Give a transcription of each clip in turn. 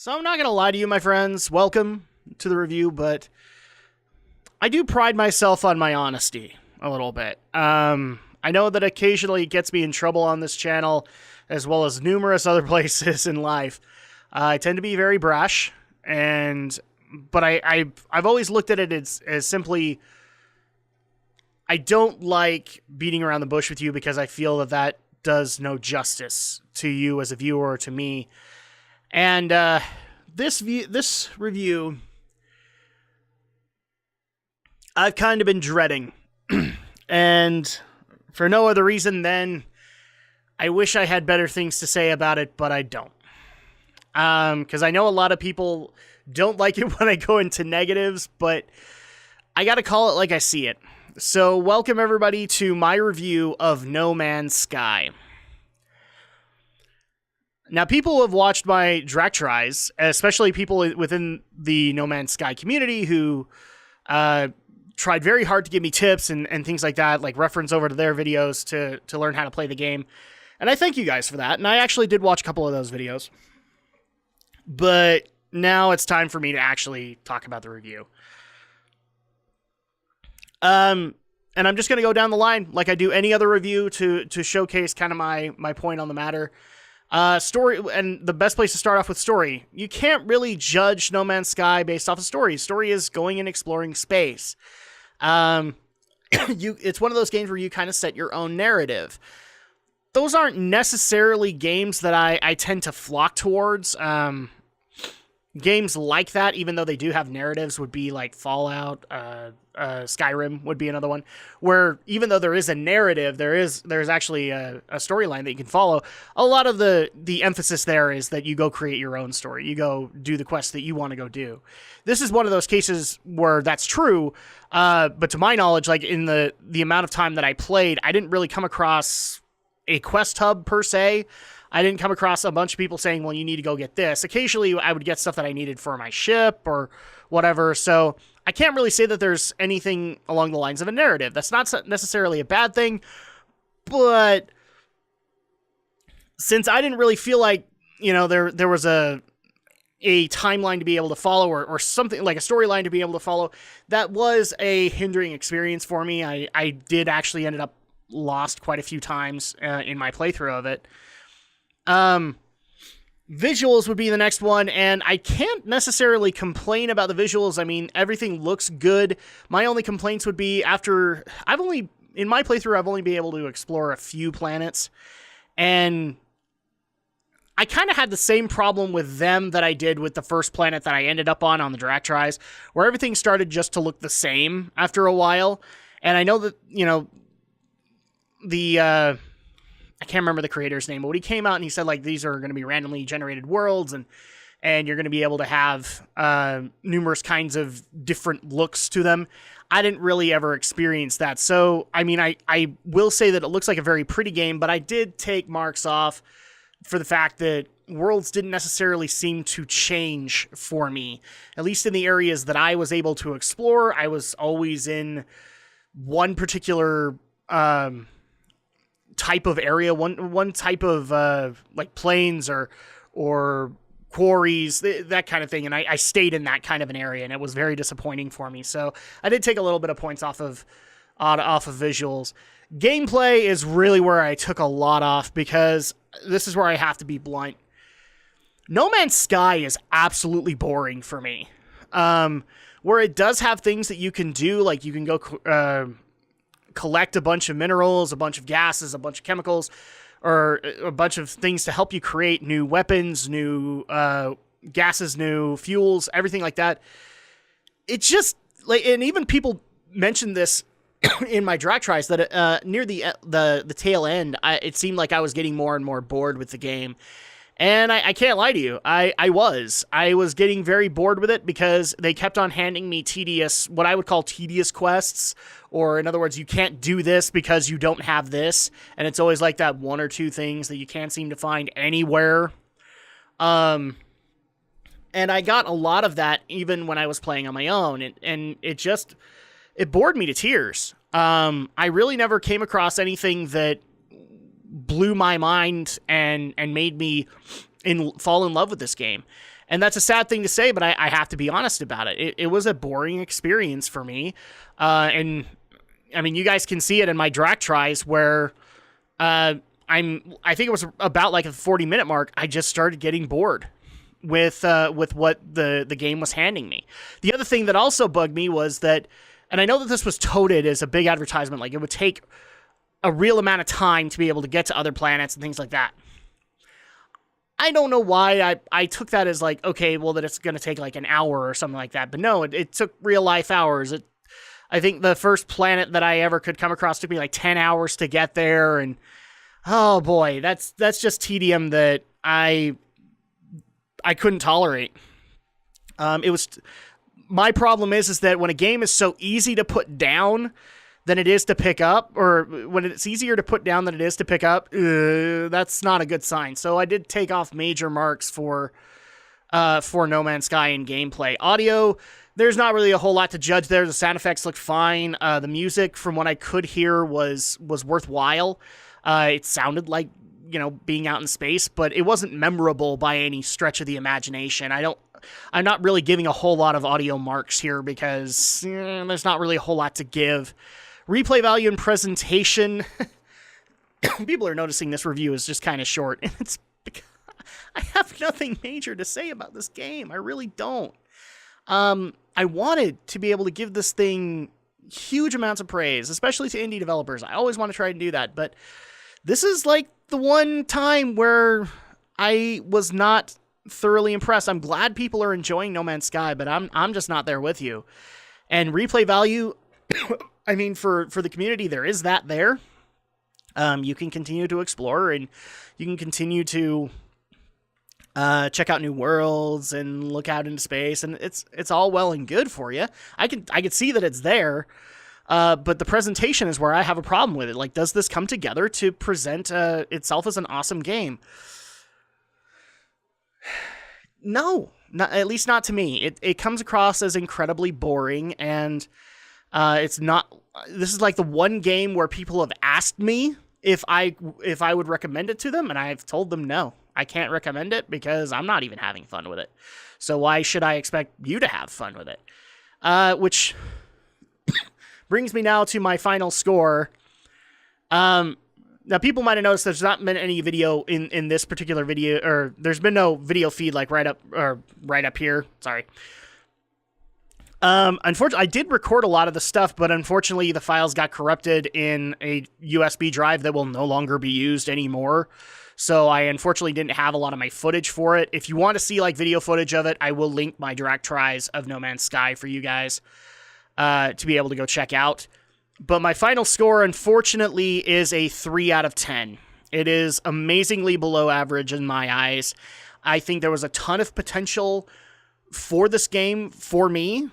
So I'm not going to lie to you, my friends. Welcome to the review, but I do pride myself on my honesty a little bit. I know that occasionally it gets me in trouble on this channel, as well as numerous other places in life. I tend to be very brash, but I've always looked at it as simply, I don't like beating around the bush with you because I feel that does no justice to you as a viewer or to me. And this review, I've kind of been dreading. And for no other reason than I wish I had better things to say about it, but I don't. Because I know a lot of people don't like it when I go into negatives, but I gotta call it like I see it. So welcome everybody to my review of No Man's Sky. Now, people who have watched my Drak tries, especially people within the No Man's Sky community who tried very hard to give me tips and things like that, like reference over to their videos to learn how to play the game. And I thank you guys for that. And I actually did watch a couple of those videos. But now it's time for me to actually talk about the review. And I'm just going to go down the line like I do any other review to showcase kind of my point on the matter. Story, and the best place to start off with story. You can't really judge No Man's Sky based off of story. Story is going and exploring space. It's one of those games where you kind of set your own narrative. Those aren't necessarily games that I tend to flock towards. Games like that, even though they do have narratives, would be like Fallout, Skyrim would be another one, where even though there is a narrative, there's actually a storyline that you can follow. A lot of the emphasis there is that you go create your own story. You go do the quest that you want to go do. This is one of those cases where that's true, but to my knowledge, like in the amount of time that I played, I didn't really come across a quest hub per se. I didn't come across a bunch of people saying, well, you need to go get this. Occasionally, I would get stuff that I needed for my ship or whatever. So I can't really say that there's anything along the lines of a narrative. That's not necessarily a bad thing. But since I didn't really feel like, there was a timeline to be able to follow or something like a storyline to be able to follow, that was a hindering experience for me. I did actually ended up lost quite a few times in my playthrough of it. Visuals would be the next one, and I can't necessarily complain about the visuals. I mean, everything looks good. My only complaints would be in my playthrough, I've only been able to explore a few planets, and I kind of had the same problem with them that I did with the first planet that I ended up on the Drak tries, where everything started just to look the same after a while. And I know that, I can't remember the creator's name, but when he came out and he said, like, these are going to be randomly generated worlds and you're going to be able to have numerous kinds of different looks to them. I didn't really ever experience that. So, I mean, I will say that it looks like a very pretty game, but I did take marks off for the fact that worlds didn't necessarily seem to change for me. At least in the areas that I was able to explore, I was always in one particular type of area, one type of like plains or quarries, that kind of thing, and I stayed in that kind of an area, and it was very disappointing for me. So I did take a little bit of points off of visuals. Gameplay is really where I took a lot off, because this is where I have to be blunt. No Man's Sky is absolutely boring for me. Where it does have things that you can do, like you can go collect a bunch of minerals, a bunch of gases, a bunch of chemicals, or a bunch of things to help you create new weapons, new gases, new fuels, everything like that. It's just like, and even people mentioned this in my Drak tries, that near the tail end, it seemed like I was getting more and more bored with the game. And I can't lie to you, I was getting very bored with it, because they kept on handing me what I would call tedious quests, or in other words, you can't do this because you don't have this, and it's always like that one or two things that you can't seem to find anywhere. And I got a lot of that even when I was playing on my own, and it bored me to tears. I really never came across anything that blew my mind and made me fall in love with this game. And that's a sad thing to say, but I have to be honest about it. It was a boring experience for me. And I mean, you guys can see it in my Drak tries where I think it was about like a 40-minute mark. I just started getting bored with what the game was handing me. The other thing that also bugged me was that, and I know that this was touted as a big advertisement, like it would take a real amount of time to be able to get to other planets and things like that. I don't know why I took that as like, okay, well, that it's going to take like an hour or something like that. But no, it took real life hours. I think the first planet that I ever could come across took me like 10 hours to get there. And oh boy, that's just tedium that I couldn't tolerate. My problem is that when a game is so easy to put down than it is to pick up, or when it's easier to put down than it is to pick up, that's not a good sign. So I did take off major marks for No Man's Sky in gameplay. Audio, there's not really a whole lot to judge there. The sound effects look fine. The music, from what I could hear, was worthwhile. It sounded like, being out in space, but it wasn't memorable by any stretch of the imagination. I'm not really giving a whole lot of audio marks here because there's not really a whole lot to give. Replay value and presentation. People are noticing this review is just kind of short, and it's because I have nothing major to say about this game. I really don't. I wanted to be able to give this thing huge amounts of praise, especially to indie developers. I always want to try and do that, but this is like the one time where I was not thoroughly impressed. I'm glad people are enjoying No Man's Sky, but I'm just not there with you. And replay value, I mean, for the community, there is that there. You can continue to explore, and you can continue to check out new worlds and look out into space, and it's all well and good for you. I could see that it's there, but the presentation is where I have a problem with it. Like, does this come together to present itself as an awesome game? No, at least not to me. It comes across as incredibly boring, and it's not. This is like the one game where people have asked me if I would recommend it to them, and I've told them no. I can't recommend it because I'm not even having fun with it. So why should I expect you to have fun with it? Which brings me now to my final score. Now, people might have noticed there's not been any video in this particular video, or there's been no video feed like right up here. Sorry. Unfortunately, I did record a lot of the stuff, but unfortunately the files got corrupted in a USB drive that will no longer be used anymore. So I unfortunately didn't have a lot of my footage for it. If you want to see like video footage of it, I will link my Drak tries of No Man's Sky for you guys to be able to go check out. But my final score, unfortunately, is a 3 out of 10. It is amazingly below average in my eyes. I think there was a ton of potential for this game for me,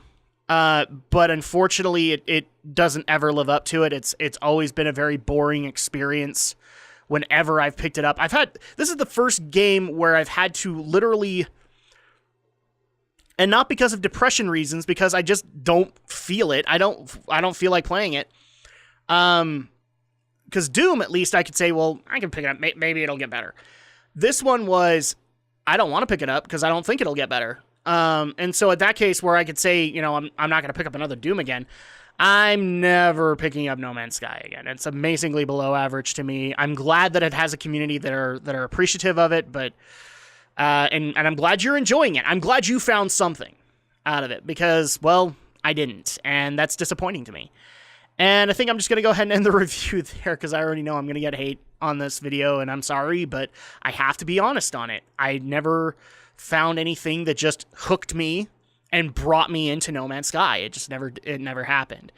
but unfortunately, it doesn't ever live up to it. It's always been a very boring experience whenever I've picked it up. This is the first game where I've had to literally, and not because of depression reasons, because I just don't feel it. I don't feel like playing it. Because Doom, at least I could say, well, I can pick it up. Maybe it'll get better. This one was, I don't want to pick it up because I don't think it'll get better. And so at that case where I could say, I'm not going to pick up another Doom again, I'm never picking up No Man's Sky again. It's amazingly below average to me. I'm glad that it has a community that are appreciative of it, but and I'm glad you're enjoying it. I'm glad you found something out of it because, well, I didn't, and that's disappointing to me. And I think I'm just going to go ahead and end the review there because I already know I'm going to get hate on this video, and I'm sorry, but I have to be honest on it. I never found anything that just hooked me and brought me into No Man's Sky. It never happened.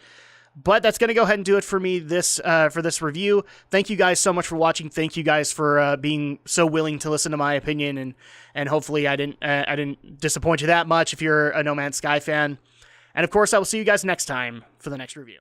But that's going to go ahead and do it for me for this review. Thank you guys so much for watching. Thank you guys for being so willing to listen to my opinion, and hopefully I didn't disappoint you that much if you're a No Man's Sky fan. And of course, I will see you guys next time for the next review.